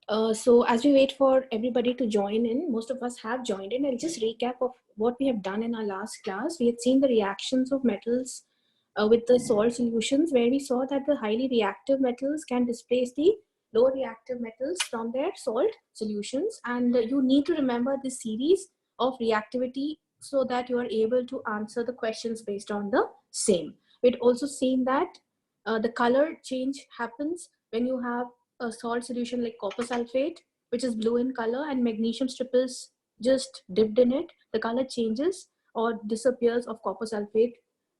So as we wait for everybody to join in, most of us have joined in. I'll just recap of what we have done in our last class. We had seen the reactions of metals with the salt solutions, where we saw that the highly reactive metals can displace the low reactive metals from their salt solutions. And you need to remember this series of reactivity so that you are able to answer the questions based on the same. We'd also seen that the color change happens when you have a salt solution like copper sulfate, which is blue in color, and magnesium strip is just dipped in it. The color changes or disappears of copper sulfate,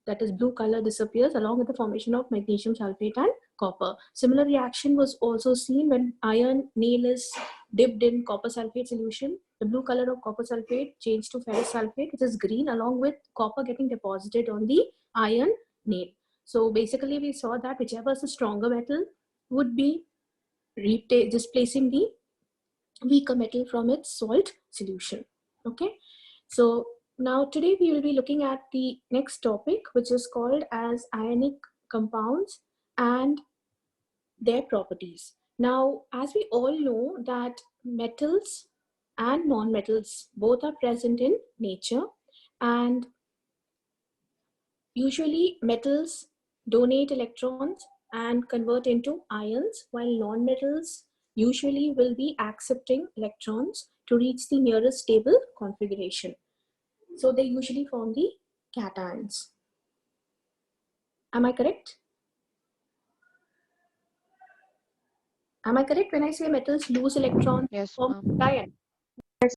that is blue color disappears along with the formation of magnesium sulfate and copper. Similar reaction was also seen when iron nail is dipped in copper sulfate solution. The blue color of copper sulfate changed to ferrous sulfate, which is green, along with copper getting deposited on the iron nail. So basically we saw that whichever is the stronger metal would be displacing the weaker metal from its salt solution. Okay, so now today we will be looking at the next topic, which is called as ionic compounds and their properties. Now, as we all know that metals and non-metals both are present in nature, and usually metals donate electrons and convert into ions, while non-metals usually will be accepting electrons to reach the nearest stable configuration. So they usually form the cations. Am I correct? Am I correct when I say metals lose electrons? Yes, form ma'am. cation?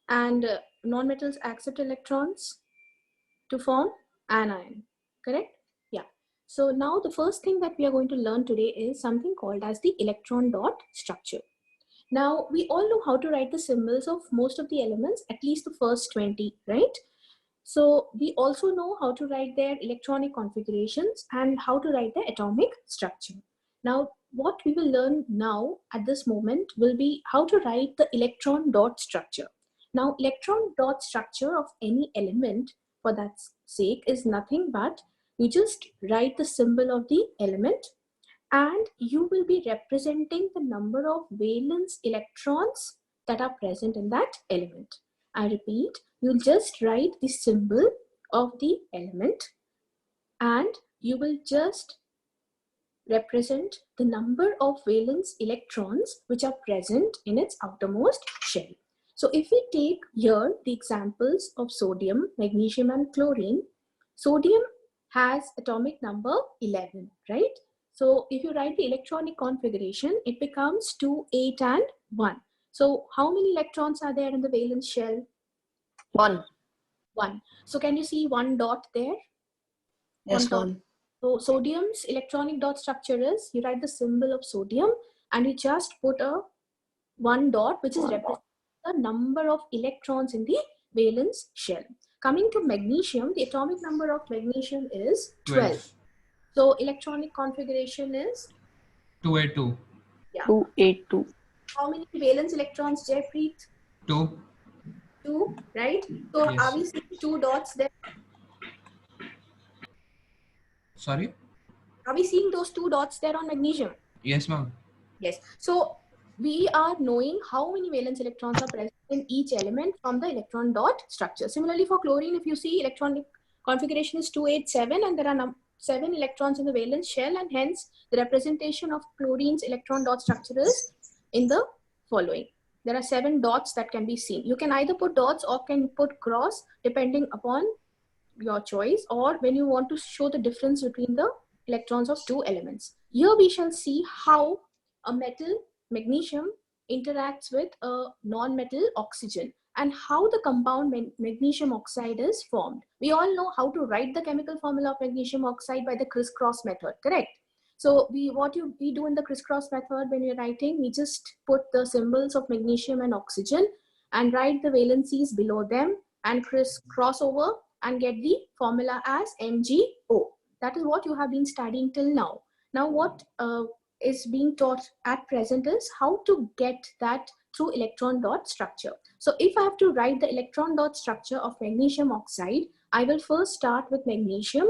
And non-metals accept electrons to form anion, correct? Yeah. So now the first thing that we are going to learn today is something called as the electron dot structure. Now we all know how to write the symbols of most of the elements, at least the first 20, right? So we also know how to write their electronic configurations and how to write the atomic structure. Now, what we will learn now at this moment will be how to write the electron dot structure. Now, electron dot structure of any element, for that sake, is nothing but you just write the symbol of the element and you will be representing the number of valence electrons that are present in that element. I repeat, you'll just write the symbol of the element and you will just represent the number of valence electrons which are present in its outermost shell. So if we take here the examples of sodium, magnesium and chlorine, sodium has atomic number 11, right? So if you write the electronic configuration, it becomes 2, 8 and 1. So how many electrons are there in the valence shell? 1. 1. So can you see one dot there? Yes, 1. So sodium's electronic dot structure is, you write the symbol of sodium and you just put a 1 dot, which is representing the number of electrons in the valence shell. Coming to magnesium, the atomic number of magnesium is 12. So electronic configuration is 282. Yeah. 282. How many valence electrons, Jaypreet? 2. 2, right? So Yes. are we seeing 2 dots there? Sorry? Are we seeing those 2 dots there on magnesium? Yes, ma'am. Yes. So we are knowing how many valence electrons are present in each element from the electron dot structure. Similarly, for chlorine, if you see, electronic configuration is 287 and there are 7 electrons in the valence shell, and hence the representation of chlorine's electron dot structure is in the following. There are 7 dots that can be seen. You can either put dots or can put cross depending upon your choice, or when you want to show the difference between the electrons of 2 elements. Here we shall see how a metal, magnesium, interacts with a non-metal, oxygen, and how the compound magnesium oxide is formed. We all know how to write the chemical formula of magnesium oxide by the crisscross method, correct? So what we do in the crisscross method when we're writing, we just put the symbols of magnesium and oxygen and write the valencies below them and cross over and get the formula as MgO. That is what you have been studying till now. Now what is being taught at present is how to get that through electron dot structure. So if I have to write the electron dot structure of magnesium oxide, I will first start with magnesium.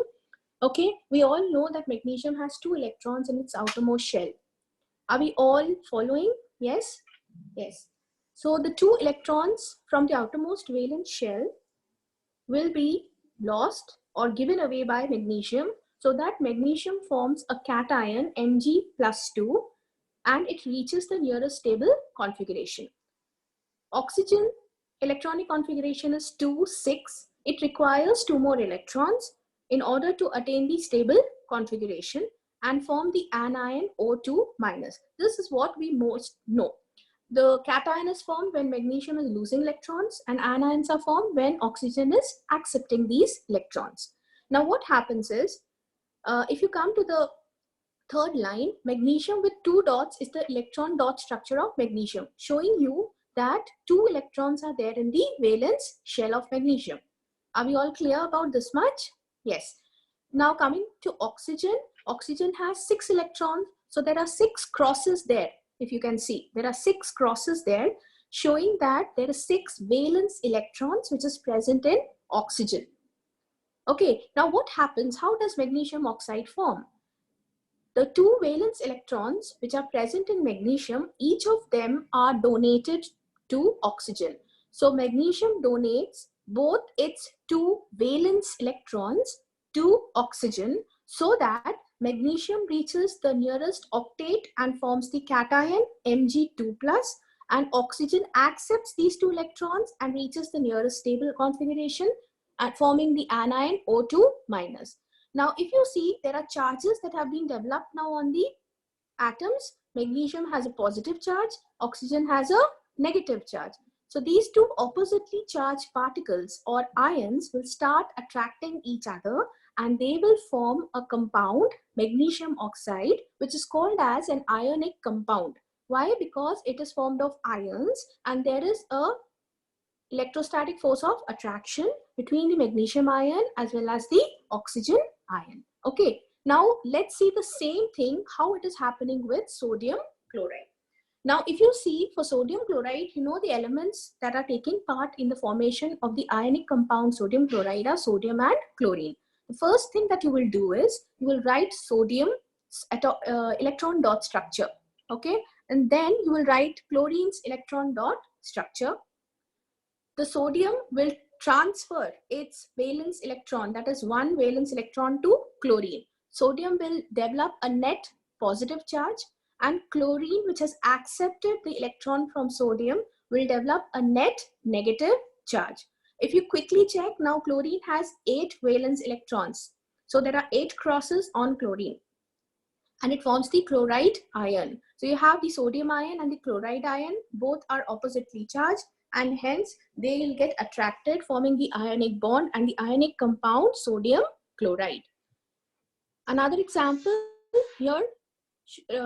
Okay, we all know that magnesium has 2 electrons in its outermost shell. Are we all following? Yes? Yes. So the 2 electrons from the outermost valence shell will be lost or given away by magnesium, so that magnesium forms a cation Mg+2 and it reaches the nearest stable configuration. Oxygen electronic configuration is 2, 6. It requires 2 more electrons in order to attain the stable configuration and form the anion O2 minus. This is what we most know. The cation is formed when magnesium is losing electrons, and anions are formed when oxygen is accepting these electrons. Now what happens is, if you come to the third line, magnesium with 2 dots is the electron dot structure of magnesium, showing you that 2 electrons are there in the valence shell of magnesium. Are we all clear about this much? Yes. Now coming to oxygen, oxygen has 6 electrons, so there are 6 crosses there. If you can see, there are 6 crosses there, showing that there are 6 valence electrons which is present in oxygen. Okay, now what happens? How does magnesium oxide form? The 2 valence electrons which are present in magnesium, each of them are donated to oxygen. So magnesium donates both its 2 valence electrons to oxygen, so that magnesium reaches the nearest octet and forms the cation Mg2+, and oxygen accepts these 2 electrons and reaches the nearest stable configuration at forming the anion O2 minus. Now, if you see, there are charges that have been developed now on the atoms. Magnesium has a positive charge, oxygen has a negative charge. So these 2 oppositely charged particles or ions will start attracting each other, and they will form a compound, magnesium oxide, which is called as an ionic compound. Why? Because it is formed of ions, and there is a electrostatic force of attraction between the magnesium ion as well as the oxygen ion. Okay, now let's see the same thing, how it is happening with sodium chloride. Now, if you see for sodium chloride, you know the elements that are taking part in the formation of the ionic compound sodium chloride are sodium and chlorine. The first thing that you will do is you will write sodium electron dot structure. Okay, and then you will write chlorine's electron dot structure. The sodium will transfer its valence electron, that is 1 valence electron, to chlorine. Sodium will develop a net positive charge, and chlorine, which has accepted the electron from sodium, will develop a net negative charge. If you quickly check, now chlorine has 8 valence electrons. So there are 8 crosses on chlorine, and it forms the chloride ion. So you have the sodium ion and the chloride ion, both are oppositely charged, and hence they will get attracted, forming the ionic bond and the ionic compound sodium chloride. Another example here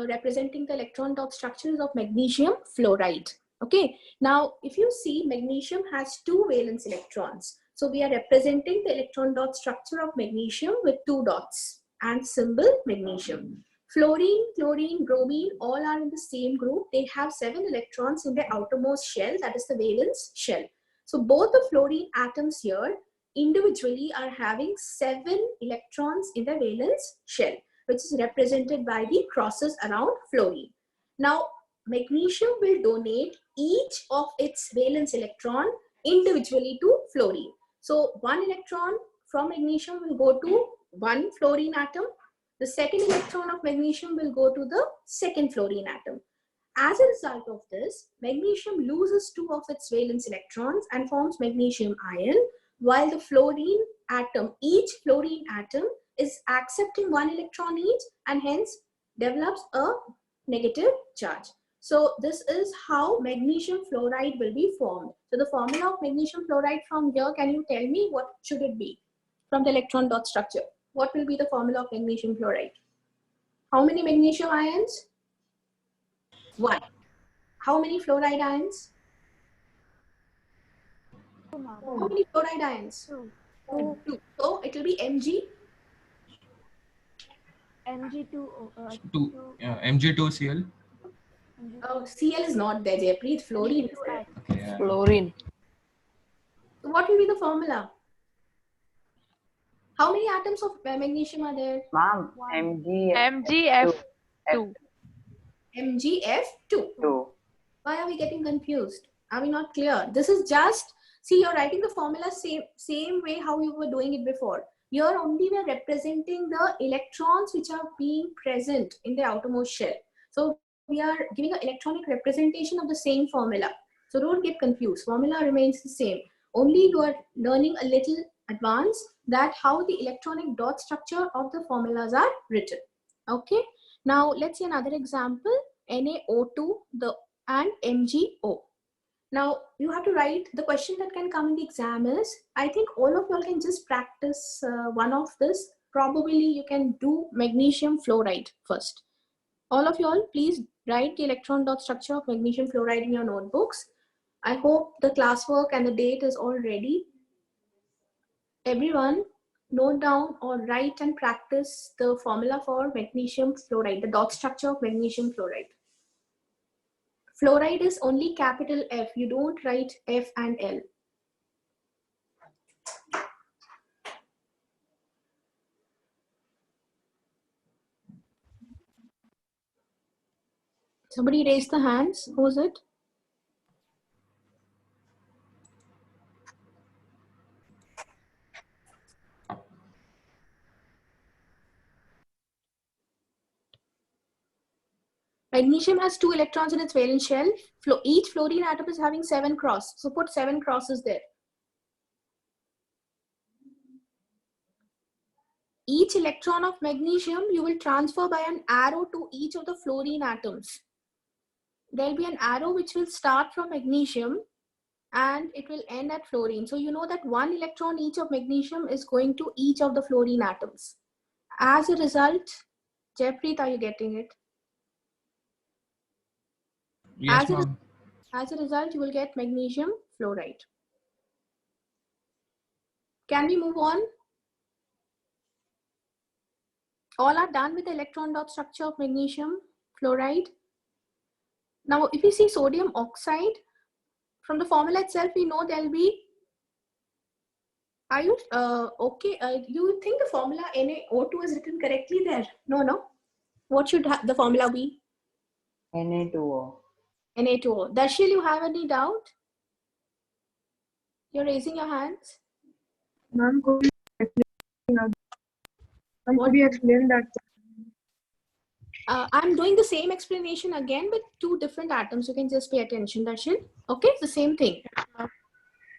representing the electron dot structures of magnesium fluoride. Okay, now if you see, magnesium has 2 valence electrons. So we are representing the electron dot structure of magnesium with 2 dots and symbol magnesium. Fluorine, chlorine, bromine, all are in the same group. They have 7 electrons in their outermost shell, that is the valence shell. So both the fluorine atoms here individually are having 7 electrons in the valence shell, which is represented by the crosses around fluorine. Now, magnesium will donate each of its valence electron individually to fluorine. So 1 electron from magnesium will go to 1 fluorine atom. The second electron of magnesium will go to the second fluorine atom. As a result of this, magnesium loses 2 of its valence electrons and forms magnesium ion, while the fluorine atom, each fluorine atom is accepting 1 electron each, and hence develops a negative charge. So this is how magnesium fluoride will be formed. So the formula of magnesium fluoride from here, can you tell me what should it be from the electron dot structure? What will be the formula of magnesium fluoride? How many magnesium ions? 1. How many fluoride ions? How many fluoride ions? 2. So it will be Mg. Mg2Cl. Oh, Cl is not there, Jaypreet. Fluorine is there. Okay, yeah. Fluorine. So what will be the formula? How many atoms of magnesium are there? Ma'am, MgF2. MgF2. Why are we getting confused? Are we not clear? This is just, see, you're writing the formula same way how you were doing it before. Here only we are representing the electrons which are being present in the outermost shell. So we are giving an electronic representation of the same formula. So don't get confused. Formula remains the same. Only you are learning a little advanced that how the electronic dot structure of the formulas are written. Okay. Now let's see another example. NaO2 and MgO. Now you have to write the question that can come in the exam is, I think all of y'all can just practice one of this. Probably you can do magnesium fluoride first. All of y'all please write the electron dot structure of magnesium fluoride in your notebooks. I hope the classwork and the date is all ready. Everyone note down or write and practice the formula for magnesium fluoride, the dot structure of magnesium fluoride. Fluoride is only capital F. You don't write F and L. Somebody raise the hands. Who is it? Magnesium has 2 electrons in its valence shell. Each fluorine atom is having 7 crosses. So put 7 crosses there. Each electron of magnesium you will transfer by an arrow to each of the fluorine atoms. There will be an arrow which will start from magnesium and it will end at fluorine. So you know that 1 electron each of magnesium is going to each of the fluorine atoms. As a result, Jaipreet, are you getting it? Yes, ma'am. As a result, you will get magnesium fluoride. Can we move on? All are done with the electron dot structure of magnesium fluoride. Now, if you see sodium oxide, from the formula itself, we know there will be, are you okay? You think the formula NaO2 is written correctly there? No. What should the formula be? Na2O. Na2O. Darshil, you have any doubt? You're raising your hands. Ma'am, could you explain that? I'm doing the same explanation again with 2 different atoms. You can just pay attention, Darshil. Okay, it's the same thing.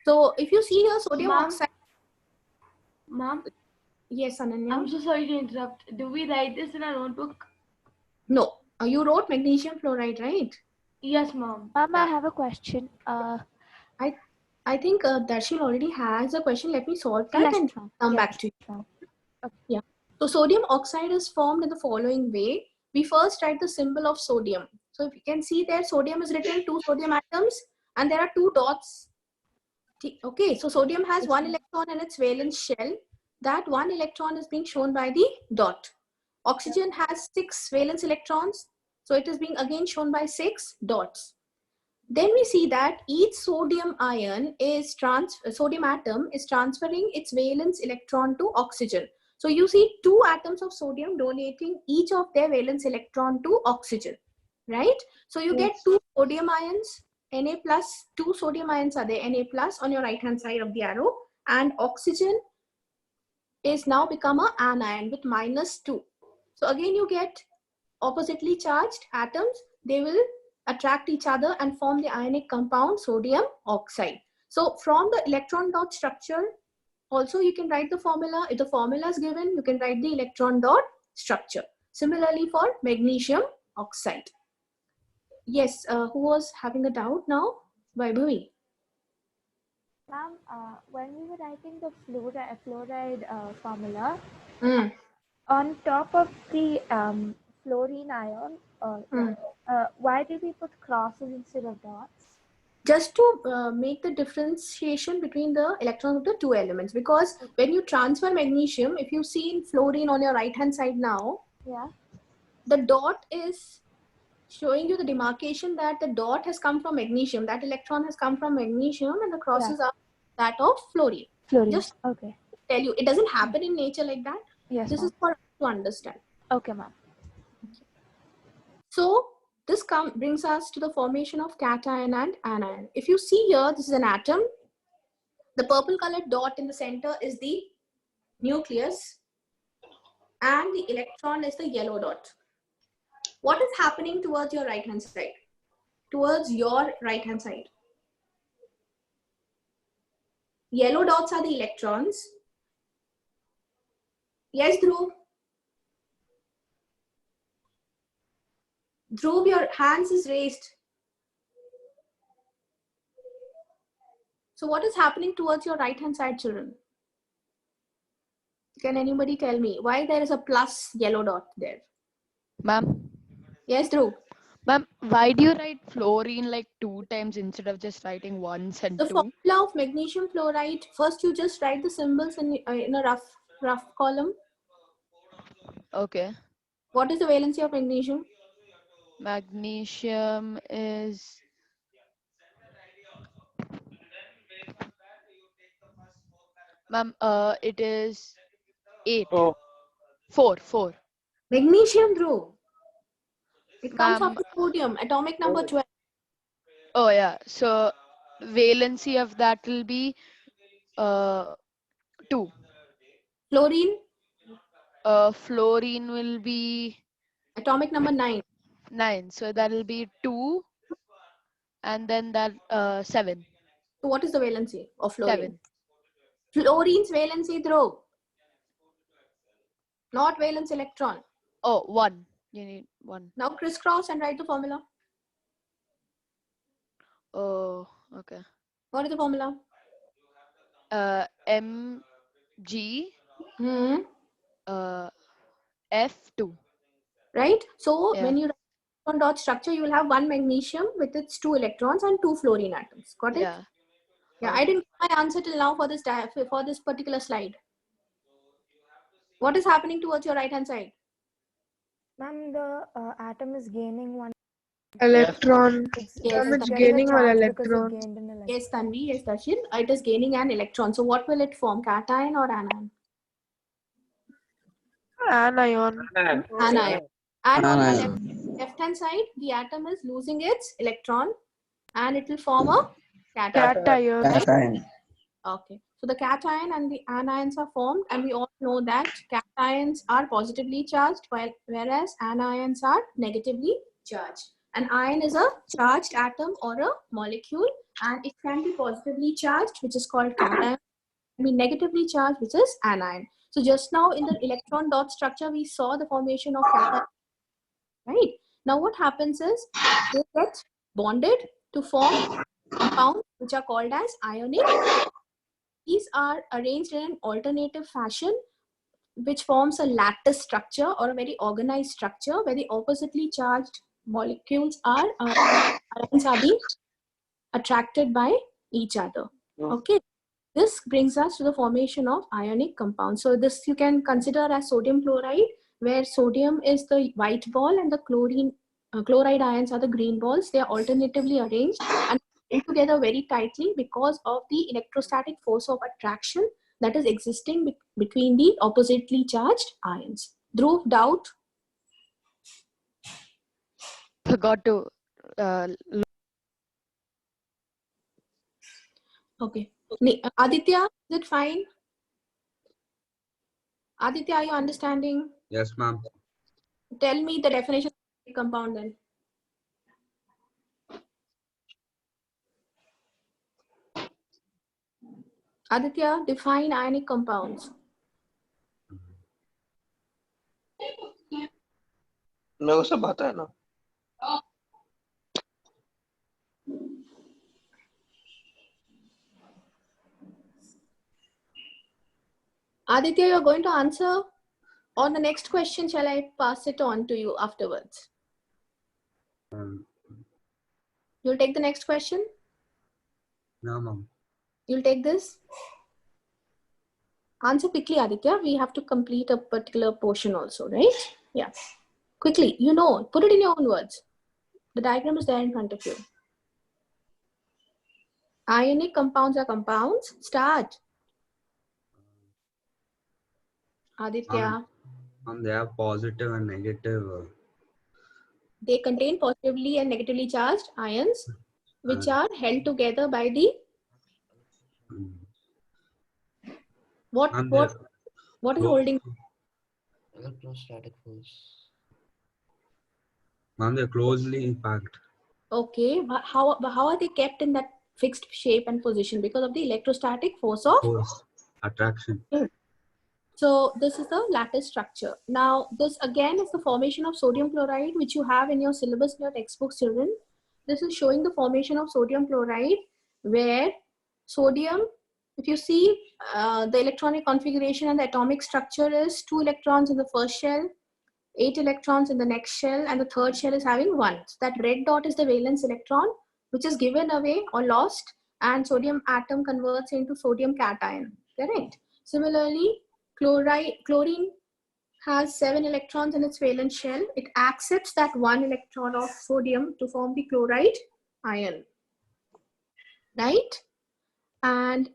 So if you see here sodium oxide. Ma'am? Yes, Ananya. I'm so sorry to interrupt. Do we write this in our notebook? No. You wrote magnesium fluoride, right? Yes, ma'am. Ma'am, I have a question. I think Darshil already has a question. Let me solve that and come back to you. Okay. Yeah. So sodium oxide is formed in the following way. We first write the symbol of sodium. So if you can see there, sodium is written 2 sodium atoms and there are 2 dots. Okay, so sodium has 1 electron in its valence shell. That 1 electron is being shown by the dot. Oxygen has 6 valence electrons. So it is being again shown by 6 dots. Then we see that each sodium atom is transferring its valence electron to oxygen. So you see 2 atoms of sodium donating each of their valence electron to oxygen, right? So you get 2 sodium ions, Na plus, 2 sodium ions are there, Na plus on your right hand side of the arrow, and oxygen is now become an anion with -2. So again you get oppositely charged atoms. They will attract each other and form the ionic compound sodium oxide. So from the electron dot structure, also you can write the formula. If the formula is given, you can write the electron dot structure. Similarly for magnesium oxide. Yes, who was having a doubt now? Vaibhavi. Ma'am, when we were writing the fluoride formula, on top of the fluorine ion, why did we put crosses instead of dots? Just to make the differentiation between the electrons of the 2 elements, because when you transfer magnesium, if you see in fluorine on your right hand side now, the dot is showing you the demarcation that the dot has come from magnesium, that electron has come from magnesium, and the crosses are that of fluorine. Fluorine. Okay. tell you. It doesn't happen in nature like that. Yes, This ma'am. is for us to understand. Okay, ma'am. So this brings us to the formation of cation and anion. If you see here, this is an atom. The purple colored dot in the center is the nucleus, and the electron is the yellow dot. What is happening towards your right hand side? Towards your right hand side. Yellow dots are the electrons. Yes, Dhruv? Dhruv, your hands is raised. So what is happening towards your right hand side, children? Can anybody tell me why there is a plus yellow dot there? Ma'am, Yes, Dhruv. ma'am, why do you write fluorine like 2 times instead of just writing once and The 2? formula of magnesium fluoride, first you just write the symbols in a rough column. Okay. What is the valency of magnesium? Magnesium is ma'am, it is 8. Oh. 4. Magnesium, Dhruv. It comes Ma'am, after sodium, atomic number 12. oh yeah. So valency of that will be 2. Fluorine, Fluorine will be atomic number 9. 9. So that will be 2 and then that 7. So what is the valency of fluorine? 7. Fluorine's valency, Dhruv. Not valence electron. Oh, 1. You need 1. Now crisscross and write the formula. Oh, okay. What is the formula? Mg F2. Right? So Yeah. when you write electron dot structure, you will have one magnesium with its 2 electrons and 2 fluorine atoms. Got it? Yeah. Yeah, I didn't get my answer till now for this particular slide. What is happening towards your right hand side? Ma'am, the atom is gaining one. Electron. Yes, Ma'am, it's getting a gaining one charge because it electron. gained an electron. Yes, Tanvi. Yes, Darshan. It is gaining an electron. So what will it form? Cation or anion? Anion. Anion. And on the left hand side, the atom is losing its electron and it will form a cation. Cation. Okay. So the cation and the anions are formed, and we all know that cations are positively charged whereas anions are negatively charged. An ion is a charged atom or a molecule, and it can be positively charged, which is called cation, and be negatively charged, which is anion. So just now in the electron dot structure, we saw the formation of cation. Right? Now what happens is they get bonded to form compounds which are called as ionic. These are arranged in an alternative fashion, which forms a lattice structure or a very organized structure where the oppositely charged molecules ions are being attracted by each other. Okay. This brings us to the formation of ionic compounds. So this you can consider as sodium chloride, where sodium is the white ball and the chloride ions are the green balls. They are alternatively arranged and together very tightly because of the electrostatic force of attraction that is existing between the oppositely charged ions. Dhruv, doubt? Forgot to Okay. Aditya, is it fine? Aditya, are you understanding? Yes, ma'am. Tell me the definition of compound then. Aditya, define ionic compounds. मेरे को सब आता है ना. Aditya, you're going to answer on the next question. Shall I pass it on to you afterwards? You'll take the next question? No, ma'am. You'll take this? Answer quickly, Aditya. We have to complete a particular portion also, right? Yeah. Quickly, you know, put it in your own words. The diagram is there in front of you. Ionic compounds are compounds. Start. Aditya. They have positive and negative. They contain positively and negatively charged ions, which are held together by the what is holding? Electrostatic force. They're closely packed. Okay, how are they kept in that fixed shape and position? Because of the electrostatic force of attraction. So this is the lattice structure. Now this again is the formation of sodium chloride, which you have in your syllabus in your textbooks, children. This is showing the formation of sodium chloride, where sodium, if you see the electronic configuration and the atomic structure is 2 electrons in the first shell, 8 electrons in the next shell, and the third shell is having 1. So that red dot is the valence electron, which is given away or lost, and sodium atom converts into sodium cation. Correct? Similarly, chlorine has 7 electrons in its valence shell. It accepts that 1 electron of sodium to form the chloride ion. Right? And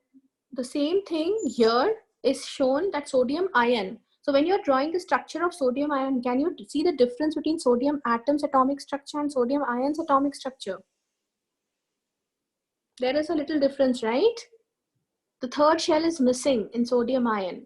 the same thing here is shown that sodium ion. So when you're drawing the structure of sodium ion, can you see the difference between sodium atom's atomic structure and sodium ion's atomic structure? There is a little difference, right? The third shell is missing in sodium ion,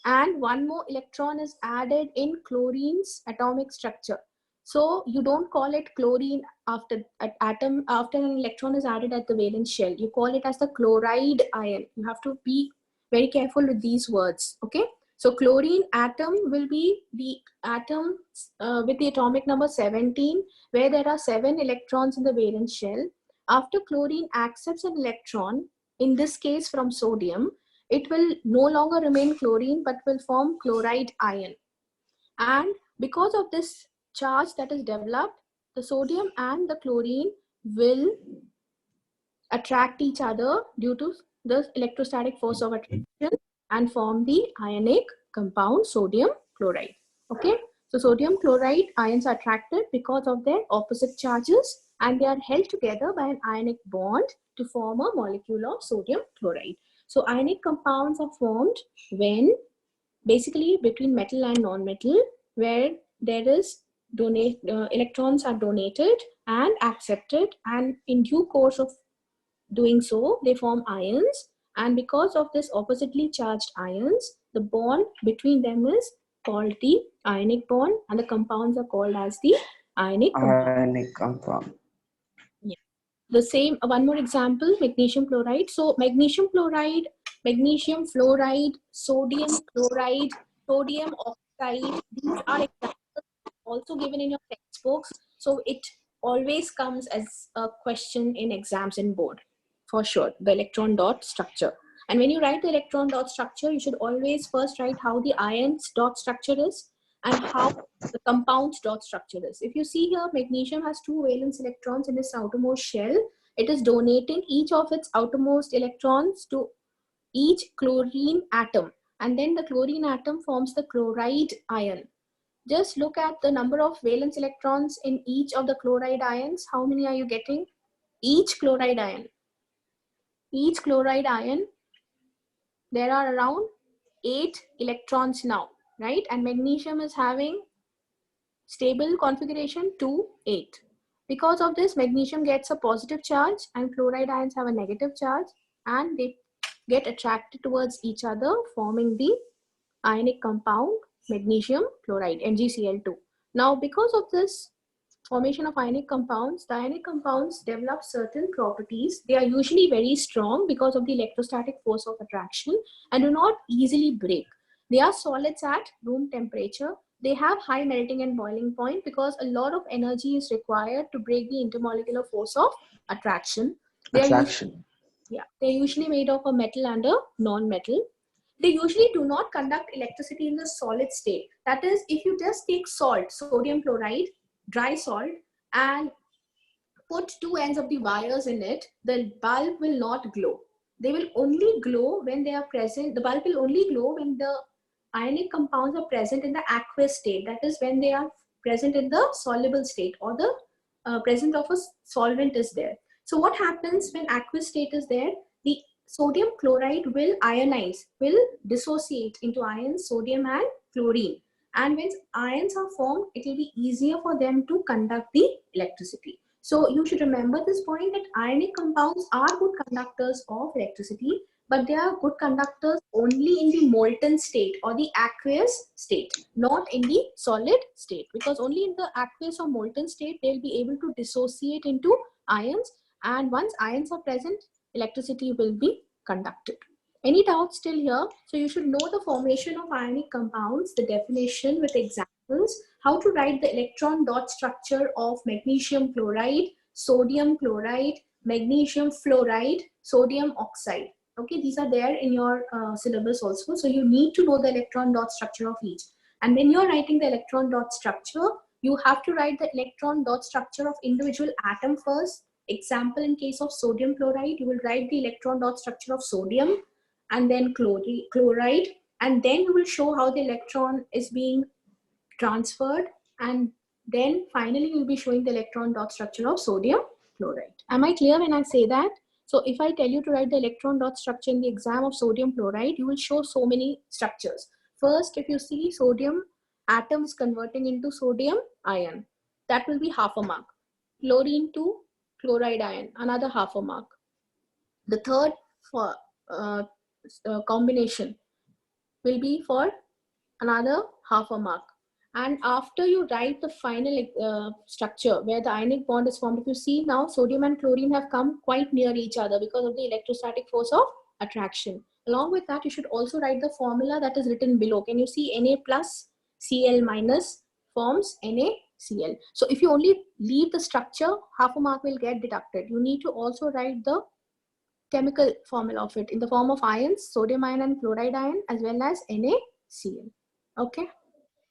and 1 more electron is added in chlorine's atomic structure. So you don't call it chlorine after an electron is added at the valence shell. You call it as the chloride ion. You have to be very careful with these words. Okay. So chlorine atom will be the atom with the atomic number 17, where there are 7 electrons in the valence shell. After chlorine accepts an electron, in this case from sodium, it will no longer remain chlorine but will form chloride ion. And because of this charge that is developed, the sodium and the chlorine will attract each other due to the electrostatic force of attraction and form the ionic compound sodium chloride. Okay, so sodium chloride ions are attracted because of their opposite charges, and they are held together by an ionic bond to form a molecule of sodium chloride. So ionic compounds are formed when basically between metal and non-metal, where there is electrons are donated and accepted, and in due course of doing so, they form ions, and because of this oppositely charged ions, the bond between them is called the ionic bond, and the compounds are called as the ionic compound. Yeah. The same, one more example, magnesium chloride. So magnesium chloride, magnesium fluoride, sodium chloride, sodium oxide, these are examples also given in your textbooks. So it always comes as a question in exams in board, for sure, the electron dot structure. And when you write the electron dot structure, you should always first write how the ions dot structure is and how the compounds dot structure is. If you see here, magnesium has 2 valence electrons in its outermost shell. It is donating each of its outermost electrons to each chlorine atom, and then the chlorine atom forms the chloride ion. Just look at the number of valence electrons in each of the chloride ions. How many are you getting? Each chloride ion, there are around 8 electrons now, right? And magnesium is having stable configuration 2, 8. Because of this, magnesium gets a positive charge and chloride ions have a negative charge, and they get attracted towards each other, forming the ionic compound magnesium chloride, MgCl2. Now, because of this formation of ionic compounds, the ionic compounds develop certain properties. They are usually very strong because of the electrostatic force of attraction and do not easily break. They are solids at room temperature. They have high melting and boiling point because a lot of energy is required to break the intermolecular force of attraction. They're usually made of a metal and a non-metal. They usually do not conduct electricity in the solid state. That is, if you just take salt, sodium chloride, dry salt, and put 2 ends of the wires in it, the bulb will not glow. They will only glow when they are present. The bulb will only glow when the ionic compounds are present in the aqueous state. That is, when they are present in the soluble state, or the presence of a solvent is there. So what happens when aqueous state is there? The sodium chloride will ionize, will dissociate into ions, sodium and chlorine. And when ions are formed, it will be easier for them to conduct the electricity. So you should remember this point, that ionic compounds are good conductors of electricity, but they are good conductors only in the molten state or the aqueous state, not in the solid state, because only in the aqueous or molten state they'll be able to dissociate into ions, and once ions are present, electricity will be conducted. Any doubts still here? So you should know the formation of ionic compounds, the definition with examples, how to write the electron dot structure of magnesium chloride, sodium chloride, magnesium fluoride, sodium oxide. Okay, these are there in your syllabus also. So you need to know the electron dot structure of each. And when you're writing the electron dot structure, you have to write the electron dot structure of individual atom first. Example, in case of sodium chloride, you will write the electron dot structure of sodium and then chloride, and then you will show how the electron is being transferred, and then finally you'll be showing the electron dot structure of sodium chloride. Am I clear when I say that? So if I tell you to write the electron dot structure in the exam of sodium chloride, you will show so many structures. First, if you see sodium atoms converting into sodium ion, that will be half a mark. Chlorine to chloride ion, another half a mark. The third for combination will be for another half a mark. And after you write the final structure where the ionic bond is formed, if you see now sodium and chlorine have come quite near each other because of the electrostatic force of attraction. Along with that, you should also write the formula that is written below. Can you see Na plus Cl minus forms NaCl? So if you only leave the structure, half a mark will get deducted. You need to also write the chemical formula of it in the form of ions, sodium ion and chloride ion, as well as NaCl. Okay.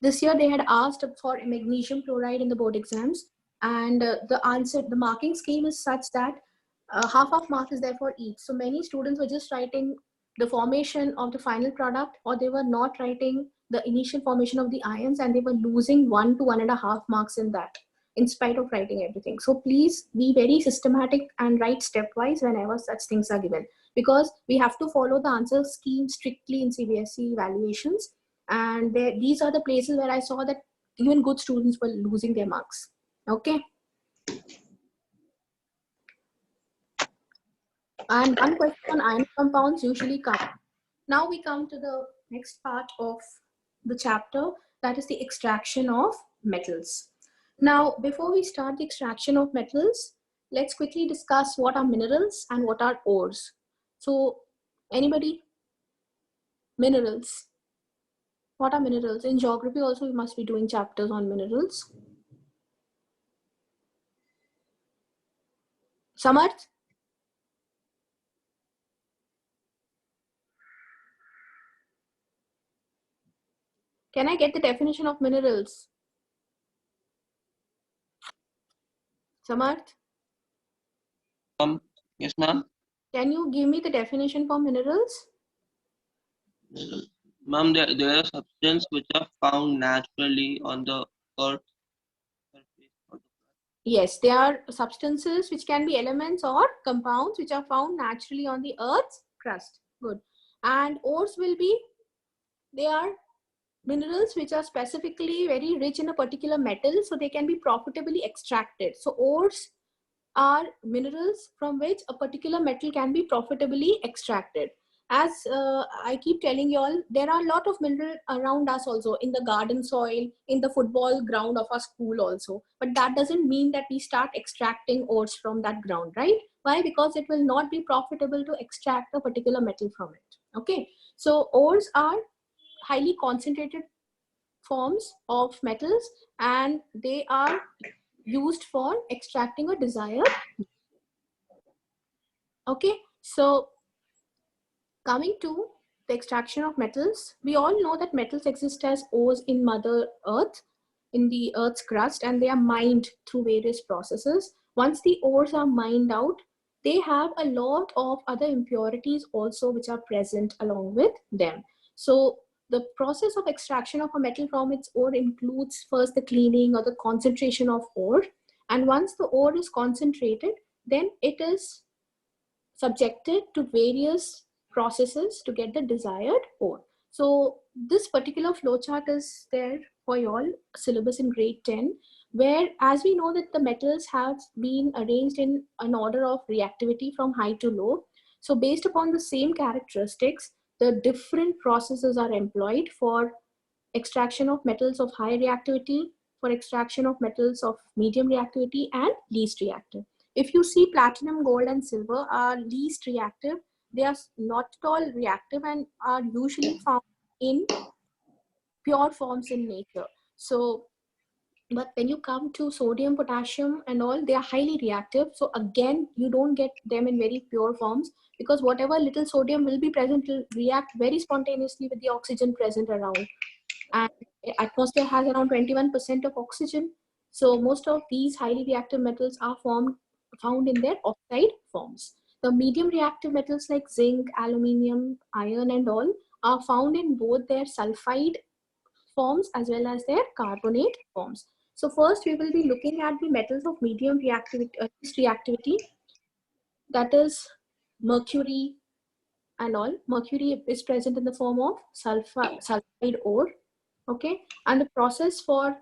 This year they had asked for magnesium chloride in the board exams, and the marking scheme is such that half of mark is there for each. So many students were just writing the formation of the final product, or they were not writing the initial formation of the ions, and they were losing 1 to 1.5 marks in that, in spite of writing everything. So please be very systematic and write stepwise whenever such things are given, because we have to follow the answer scheme strictly in CBSE evaluations. And these are the places where I saw that even good students were losing their marks. Okay. And one question on ionic compounds usually comes. Now we come to the next part of the chapter, that is the extraction of metals. Now, before we start the extraction of metals, let's quickly discuss what are minerals and what are ores. So, anybody? Minerals. What are minerals? In geography also, we must be doing chapters on minerals. Samarth? Can I get the definition of minerals? Samarth? Yes, ma'am. Can you give me the definition for minerals? Ma'am, there are substances which are found naturally on the earth's surface. Yes, they are substances which can be elements or compounds which are found naturally on the earth's crust. Good. And ores will be, they are minerals which are specifically very rich in a particular metal, so they can be profitably extracted. So ores are minerals from which a particular metal can be profitably extracted. As I keep telling you all, there are a lot of minerals around us also, in the garden soil, in the football ground of our school also. But that doesn't mean that we start extracting ores from that ground, right? Why? Because it will not be profitable to extract a particular metal from it. Okay. So ores are highly concentrated forms of metals, and they are used for extracting a desired. Okay. So coming to the extraction of metals, we all know that metals exist as ores in Mother Earth, in the Earth's crust, and they are mined through various processes. Once the ores are mined out, they have a lot of other impurities also which are present along with them. So the process of extraction of a metal from its ore includes first the cleaning or the concentration of ore. And once the ore is concentrated, then it is subjected to various processes to get the desired ore. So this particular flowchart is there for your syllabus in grade 10, where as we know that the metals have been arranged in an order of reactivity from high to low. So based upon the same characteristics, the different processes are employed for extraction of metals of high reactivity, for extraction of metals of medium reactivity and least reactive. If you see platinum, gold and silver are least reactive, they are not at all reactive and are usually found in pure forms in nature. So, but when you come to sodium, potassium and all, they are highly reactive. So again, you don't get them in very pure forms, because whatever little sodium will be present will react very spontaneously with the oxygen present around. And atmosphere has around 21% of oxygen. So most of these highly reactive metals are found in their oxide forms. The medium reactive metals like zinc, aluminium, iron and all are found in both their sulfide forms as well as their carbonate forms. So first we will be looking at the metals of medium reactivity, that is mercury and all. Mercury is present in the form of sulfide ore. Okay, and the process for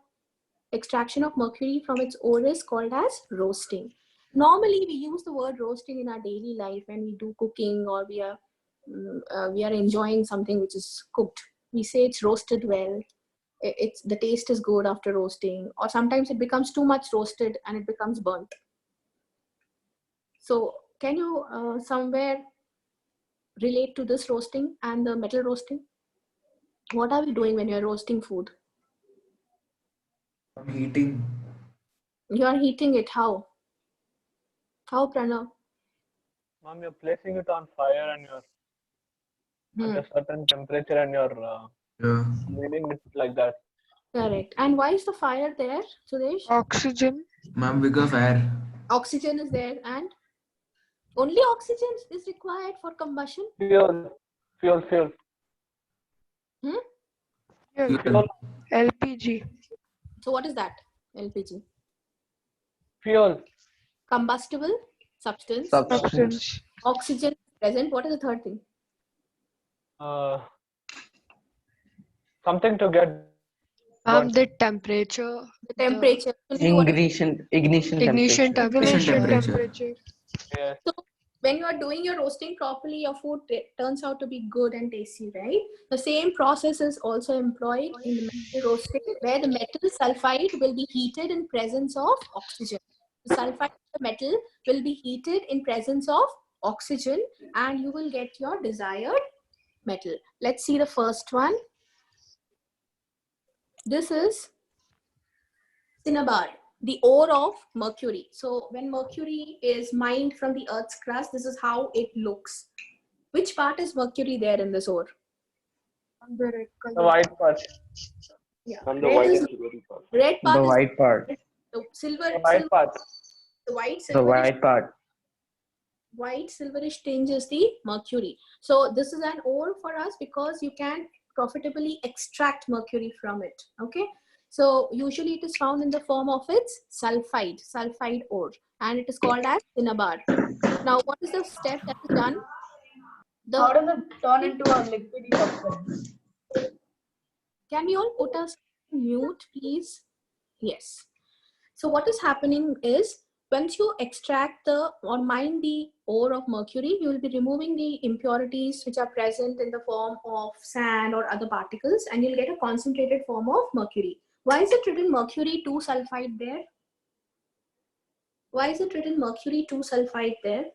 extraction of mercury from its ore is called as roasting. Normally we use the word roasting in our daily life when we do cooking, or we are enjoying something which is cooked. We say it's roasted well, it's the taste is good after roasting, or sometimes it becomes too much roasted and it becomes burnt. So can you somewhere relate to this roasting and the metal roasting? What are we doing when you're roasting food? I'm heating. You are heating it. How? How, Pranav? Mom, you're placing it on fire and you're at a certain temperature and you're leaving it like that. Correct. And why is the fire there, Sudesh? Oxygen. Ma'am, because air. Oxygen is there, and only oxygen is required for combustion. Fuel. Fuel. LPG. So what is that? LPG. Fuel. Combustible substance. Substance. Oxygen present. What is the third thing? Something to get. The temperature. The temperature. Ignition temperature. Yes. So when you are doing your roasting properly, your food turns out to be good and tasty, right? The same process is also employed in the metal roasting, where the metal sulfide will be heated in presence of oxygen. The sulfide of the metal will be heated in presence of oxygen, and you will get your desired metal. Let's see the first one. This is cinnabar, the ore of mercury. So when mercury is mined from the earth's crust, this is how it looks. Which part is mercury there in this ore? The white part. Yeah. And the white part. Red part. The white part. The silver. The white part. The white. The white part. White silverish tinge is the mercury. So this is an ore for us because you can profitably extract mercury from it. Okay. So usually it is found in the form of its sulfide ore, and it is called as cinnabar. Now, what is the step that is done? How does it turn into a liquidy substance? Can we all put us on mute, please? Yes. So what is happening is, once you extract or mine the ore of mercury, you will be removing the impurities which are present in the form of sand or other particles, and you'll get a concentrated form of mercury. Why is it written mercury 2 sulfide there? Why is it written mercury 2 sulfide there?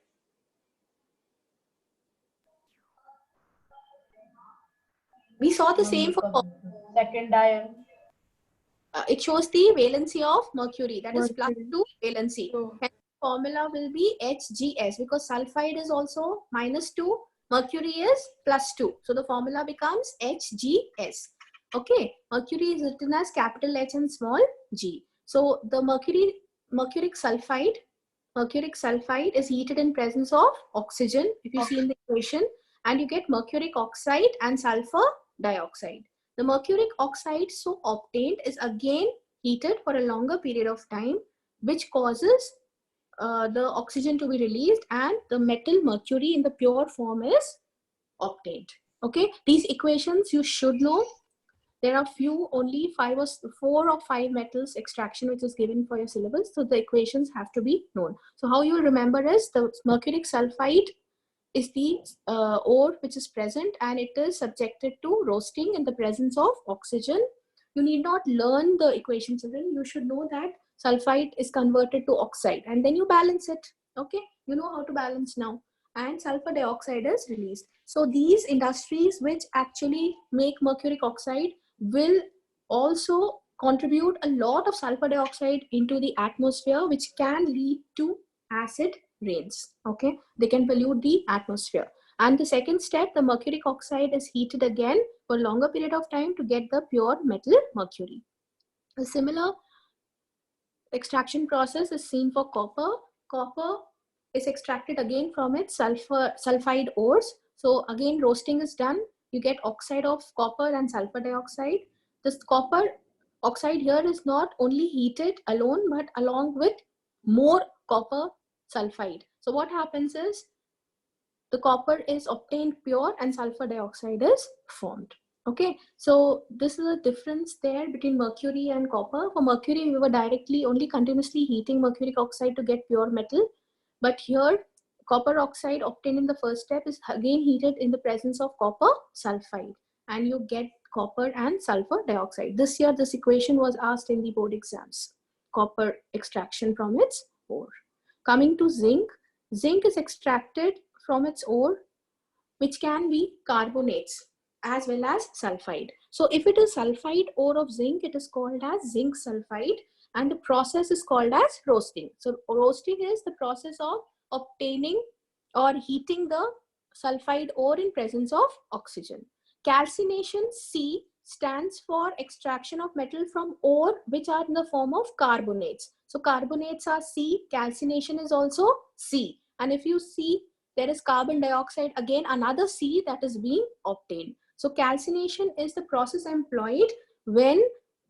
We saw the same for second ion. It shows the valency of mercury, that is plus 2 valency. Hence, formula will be HGS, because sulfide is also -2, mercury is +2. So the formula becomes HGS. Okay, mercury is written as capital H and small g. So the mercuric sulfide is heated in presence of oxygen, if you see in the equation, and you get mercuric oxide and sulfur dioxide. The mercuric oxide so obtained is again heated for a longer period of time, which causes the oxygen to be released and the metal mercury in the pure form is obtained. Okay, these equations you should know. There are only 4 or 5 metals extraction which is given for your syllabus. So the equations have to be known. So how you remember is the mercuric sulfide is the ore which is present and it is subjected to roasting in the presence of oxygen. You need not learn the equations. You should know that sulfide is converted to oxide and then you balance it. Okay, you know how to balance now. And sulfur dioxide is released. So these industries which actually make mercuric oxide will also contribute a lot of sulfur dioxide into the atmosphere, which can lead to acid rains. Okay, they can pollute the atmosphere. And the second step, the mercuric oxide is heated again for a longer period of time to get the pure metal mercury. A similar extraction process is seen for copper. Copper is extracted again from its sulfide ores. So again, roasting is done. You get oxide of copper and sulfur dioxide. This copper oxide here is not only heated alone, but along with more copper sulfide. So what happens is the copper is obtained pure and sulfur dioxide is formed. Okay, so this is a difference there between mercury and copper. For mercury, we were directly only continuously heating mercuric oxide to get pure metal. But here, copper oxide obtained in the first step is again heated in the presence of copper sulfide. And you get copper and sulfur dioxide. This year, this equation was asked in the board exams. Copper extraction from its ore. Coming to zinc. Zinc is extracted from its ore, which can be carbonates as well as sulfide. So if it is sulfide ore of zinc, it is called as zinc sulfide and the process is called as roasting. So roasting is the process of obtaining or heating the sulfide ore in presence of oxygen. Calcination, C, stands for extraction of metal from ore which are in the form of carbonates. So carbonates are C, calcination is also C. And if you see, there is carbon dioxide, again another C that is being obtained. So calcination is the process employed when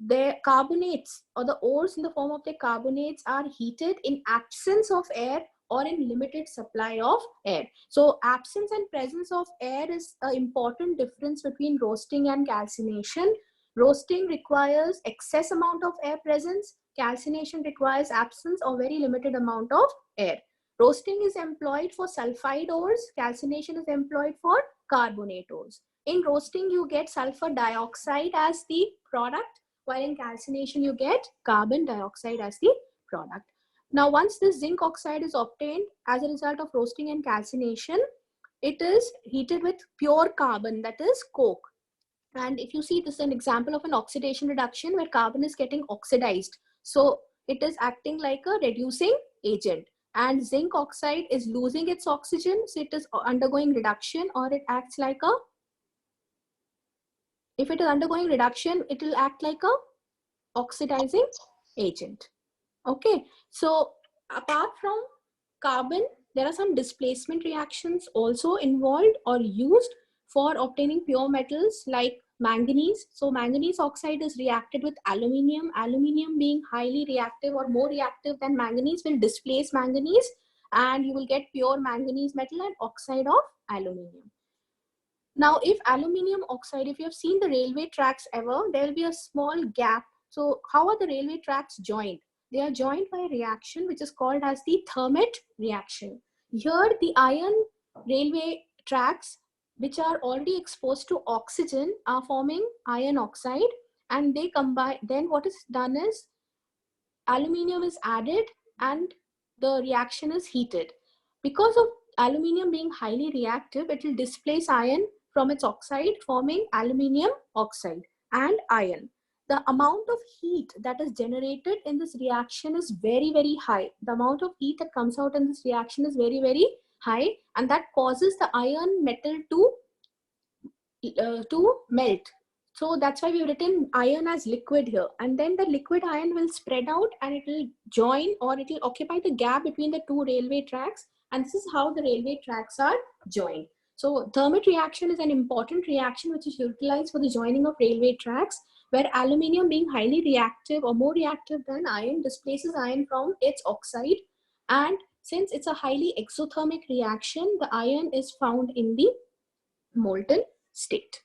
the carbonates or the ores in the form of the carbonates are heated in absence of air or in limited supply of air. So absence and presence of air is an important difference between roasting and calcination. Roasting requires excess amount of air presence. Calcination requires absence or very limited amount of air. Roasting is employed for sulfide ores. Calcination is employed for carbonate ores. In roasting, you get sulfur dioxide as the product, while in calcination, you get carbon dioxide as the product. Now, once this zinc oxide is obtained as a result of roasting and calcination, it is heated with pure carbon, that is coke. And if you see, this is an example of an oxidation reduction where carbon is getting oxidized. So it is acting like a reducing agent. And zinc oxide is losing its oxygen, so it is undergoing reduction, or it acts like a, if it is undergoing reduction, it will act like a oxidizing agent. Okay, so apart from carbon, there are some displacement reactions also involved or used for obtaining pure metals like manganese. So manganese oxide is reacted with aluminium. Aluminium being highly reactive or more reactive than manganese will displace manganese and you will get pure manganese metal and oxide of aluminium. Now, if aluminium oxide, if you have seen the railway tracks ever, there will be a small gap. So how are the railway tracks joined? They are joined by a reaction which is called as the Thermit reaction. Here, the iron railway tracks which are already exposed to oxygen are forming iron oxide, and they combine. Then what is done is aluminium is added and the reaction is heated. Because of aluminium being highly reactive, it will displace iron from its oxide, forming aluminium oxide and iron. The amount of heat that is generated in this reaction is very, very high. The amount of heat that comes out in this reaction is very, very high, and that causes the iron metal to melt. So that's why we've written iron as liquid here. And then the liquid iron will spread out and it will join, or it will occupy the gap between the two railway tracks. And this is how the railway tracks are joined. So Thermit reaction is an important reaction which is utilized for the joining of railway tracks, where aluminium being highly reactive or more reactive than iron displaces iron from its oxide, And since it's a highly exothermic reaction, the iron is found in the molten state.